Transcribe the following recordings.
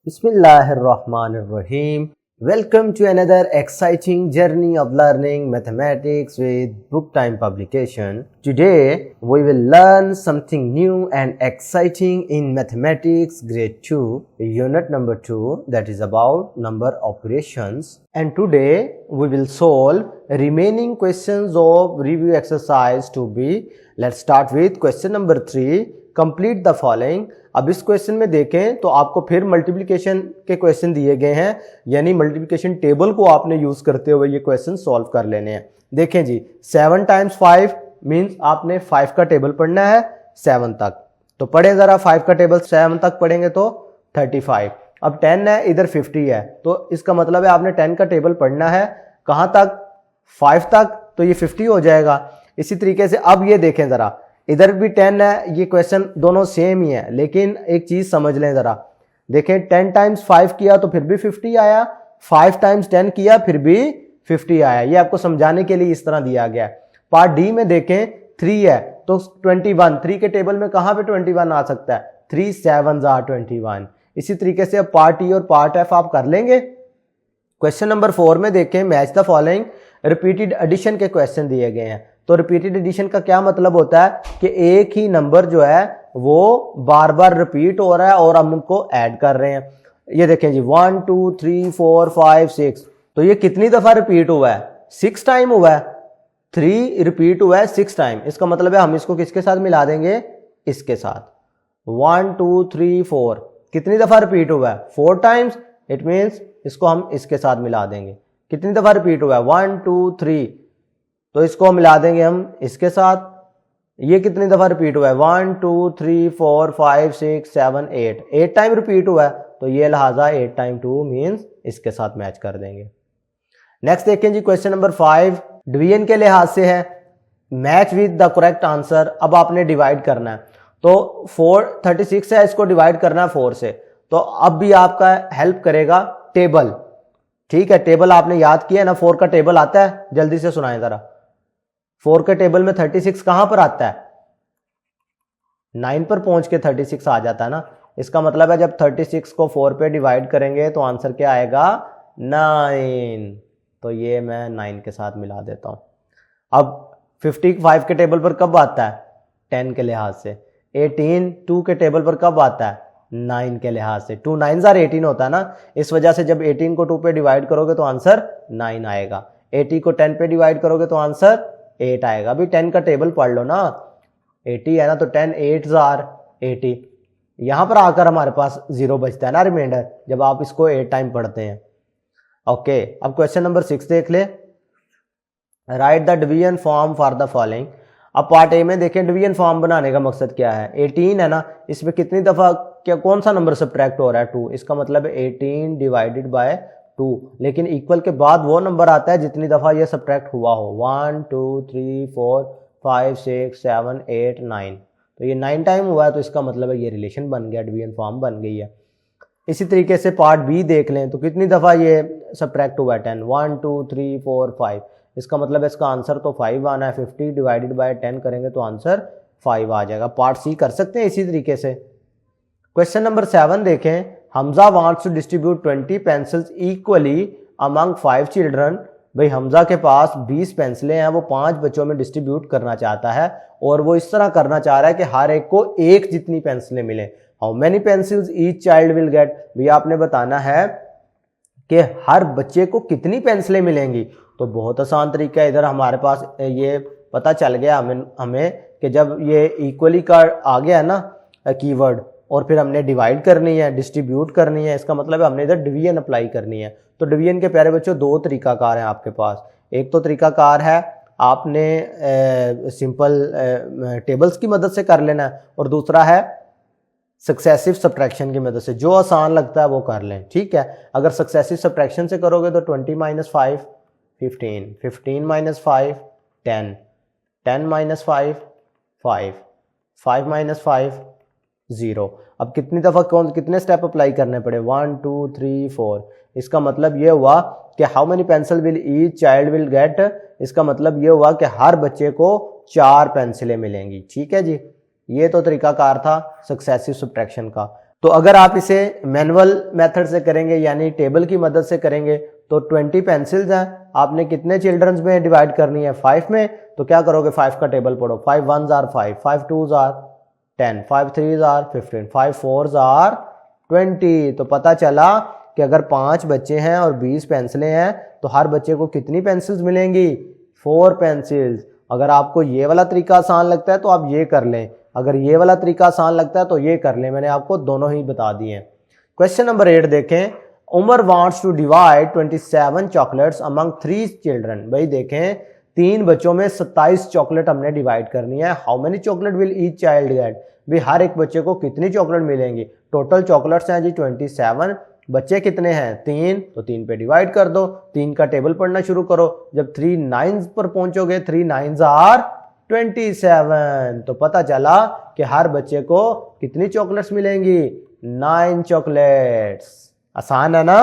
Bismillahirrahmanirrahim. Welcome to another exciting journey of learning mathematics with Book Time publication. Today we will learn something new and exciting in mathematics grade 2 unit number 2, that is about number operations, and today we will solve remaining questions of review exercise 2b. Let's start with question number 3. Complete the following. अब इस question में देखें तो आपको फिर multiplication के question दिए गए हैं, यानी मल्टीप्लिकेशन टेबल को आपने यूज करते हुए ये क्वेश्चन सॉल्व कर लेने हैं। देखें जी, 7 टाइम्स 5 मींस आपने 5 का टेबल पढ़ना है 7 तक। तो पढ़े जरा, 5 का टेबल 7 तक पढ़ेंगे तो 35। अब 10 है, इधर 50 है, तो इसका मतलब है आपने 10 का टेबल पढ़ना है कहां तक, 5 तक, तो ये 50 हो जाएगा। इसी तरीके से अब ये देखें जरा, इधर भी 10 है, ये क्वेश्चन दोनों सेम ही है, लेकिन एक चीज समझ लें जरा। देखें 10 टाइम्स 5 किया तो फिर भी 50 आया, 5 टाइम्स 10 किया फिर भी 50 आया। ये आपको समझाने के लिए इस तरह दिया गया है। पार्ट डी में देखें 3 है तो 21, 3 के टेबल में कहां पे 21 आ सकता है, 3 7 are 21। इसी तरीके से अब पार्ट ई और पार्ट एफ आप कर लेंगे। क्वेश्चन नंबर 4 में देखें match the following, repeated addition के क्वेश्चन दिए गए हैं। तो रिपीटेड एडिशन का क्या मतलब होता है कि एक ही नंबर जो है वो बार बार रिपीट हो रहा है और हम उनको ऐड कर रहे हैं। ये देखें जी, 1 2 3 4 5 6, तो ये कितनी दफा रिपीट हुआ है, 6 टाइम हुआ है। 3 रिपीट हुआ है 6 टाइम, इसका मतलब है हम इसको किसके साथ मिला देंगे, इसके साथ। 1 2 3 4 कितनी दफा रिपीट हुआ है, 4 टाइम्स, इट मीन्स इसको हम इसके साथ मिला देंगे। कितनी दफा रिपीट हुआ है, 1 2 3, तो इसको मिला देंगे हम इसके साथ। ये कितनी दफा रिपीट हुआ है, 1 2 3 4 5 6 7 8, 8 टाइम रिपीट हुआ है, तो ये लिहाजा 8 टाइम 2 मीन्स इसके साथ मैच कर देंगे। नेक्स्ट देखें जी, क्वेश्चन नंबर 5 डिवीजन के लिहाज से है, match with the correct answer. अब आपने डिवाइड करना है, तो 36 है, इसको डिवाइड करना है 4 से, तो अब भी आपका हेल्प करेगा टेबल। ठीक है, टेबल आपने याद किया ना, 4 का टेबल आता है, जल्दी से सुनाएं जरा। 4 के टेबल में 36 कहां पर आता है, 9 पर पहुंच के 36 आ जाता है ना। इसका मतलब है जब 36 को 4 पे डिवाइड करेंगे तो आंसर क्या आएगा, 9। तो ये मैं 9 के साथ मिला देता हूं। अब 55 के टेबल पर कब आता है, 10 के लिहाज से। 18 2 के टेबल पर कब आता है, 9 के लिहाज से। 2 9s are 18 होता है ना, इस वजह से जब 18 को 2 पे डिवाइड करोगे तो आंसर 9 आएगा। 80 को 10 पे डिवाइड करोगे तो आंसर 8 आएगा। अभी 10 का टेबल पढ़ लो ना, 80 है ना, तो 10 8s are 80। यहां पर आकर हमारे पास 0 बचता है ना रिमाइंडर, जब आप इसको 8 टाइम पढ़ते हैं। ओके, अब क्वेश्चन नंबर 6 देख ले, right the division form for the following. अब पार्ट ए में देखें डिवीजन फॉर्म बनाने का मकसद क्या है। 18 है ना, इसमें कितनी दफा क्या कौन सा नंबर सब्ट्रैक्ट हो रहा है, 2। इसका मतलब है 18 डिवाइडेड बाय 2, लेकिन इक्वल के बाद वो नंबर आता है जितनी दफा ये सब्ट्रैक्ट हुआ हो। 1 2 3 4 5 6 7 8 9, तो ये 9 टाइम हुआ है, तो इसका मतलब है ये रिलेशन बन गया, डिवीजन फॉर्म बन गई है। इसी तरीके से पार्ट बी देख लें, तो कितनी दफा ये सब्ट्रैक्ट हुआ है, 10। 1 2 3 4 5, इसका मतलब है इसका आंसर तो 5 आना है। 50 डिवाइडेड बाय 10 करेंगे तो आंसर 5 आ जाएगा। पार्ट सी कर सकते हैं इसी तरीके से। क्वेश्चन नंबर 7 देखें, Hamza wants to distribute 20 pencils equally among 5 children. भाई हमजा के पास 20 पेंसिलें हैं, वो 5 बच्चों में डिस्ट्रीब्यूट करना चाहता है, और वो इस तरह करना चाह रहा है कि हर एक को एक जितनी पेंसिलें मिले। How many pencils each child will get. भैया आपने बताना है कि हर बच्चे को कितनी पेंसिलें मिलेंगी। तो बहुत आसान तरीका है, इधर हमारे पास ये पता चल गया हमें कि जब ये इक्वली का आ गया है ना कीवर्ड, और फिर हमने डिवाइड करनी है, डिस्ट्रीब्यूट करनी है, इसका मतलब है हमने इधर डिवीजन अप्लाई करनी है। तो डिवीजन के प्यारे बच्चों 2 तरीकाकार हैं आपके पास। एक तो तरीकाकार है आपने सिंपल टेबल्स की मदद से कर लेना है, और दूसरा है सक्सेसिव सब्ट्रैक्शन की मदद से। जो आसान लगता है वो कर लें, ठीक है। अगर सक्सेसिव सब्ट्रैक्शन से करोगे तो 20 - 5 15, 15 - 5 10, 10 - 5 5, 5 - 5 0। अब कितनी दफा कितने स्टेप अप्लाई करने पड़े, 1 2 3 4। इसका मतलब ये हुआ कि how many pencil will each child will get. इसका मतलब ये हुआ कि हर बच्चे को 4 पेंसिलें मिलेंगी। ठीक है जी, ये तो तरीकाकार था सक्सेसिव सब्ट्रैक्शन का। तो अगर आप इसे मैनुअल मेथड से करेंगे यानी टेबल की मदद से करेंगे तो 20 पेंसिल्स हैं, आपने कितने चिल्ड्रंस में डिवाइड करनी है 5 में, तो क्या करोगे 5 का टेबल पढ़ो, 5 1s are 5, 5 2s are 10, 5 3s are 15, 5 4s are 20। तो पता चला कि अगर 5 बच्चे हैं और 20 पेंसिलें हैं तो हर बच्चे को कितनी पेंसिल्स मिलेंगी, 4 पेंसिल्स। अगर आपको ये वाला तरीका आसान लगता है तो आप ये कर लें, अगर ये वाला तरीका आसान लगता है तो ये कर लें, मैंने आपको दोनों ही बता दिए। क्वेश्चन नंबर 8 देखें, Umar wants to divide 27 chocolates among 3 children. भाई देखें 3 बच्चों में 27 चॉकलेट हमने डिवाइड करनी है। How many chocolate will each child gate, भाई हर एक बच्चे को कितनी चॉकलेट मिलेंगी। टोटल चॉकलेट्स हैं जी 27, बच्चे कितने हैं 3, तो 3 पे डिवाइड कर दो, 3 का टेबल पढ़ना शुरू करो। जब 3 9s पर पहुंचोगे 3 9s आर 27, तो पता चला कि हर बच्चे को कितनी चॉकलेट्स मिलेंगी, 9 चॉकलेट्स। आसान है ना,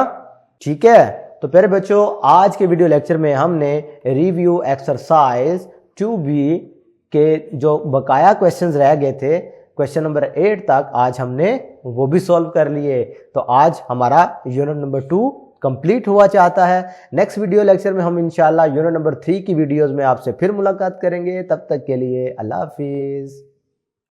ठीक है। तो प्यारे बच्चों आज के वीडियो लेक्चर में हमने रिव्यू एक्सरसाइज 2B के जो बकाया क्वेश्चंस रह गए थे क्वेश्चन नंबर 8 तक आज हमने वो भी सॉल्व कर लिए। तो आज हमारा यूनिट नंबर 2 कंप्लीट हुआ चाहता है। नेक्स्ट वीडियो लेक्चर में हम इंशाल्लाह यूनिट नंबर 3 की वीडियोस में आपसे फिर मुलाकात करेंगे। तब तक के लिए अल्लाह हाफिज।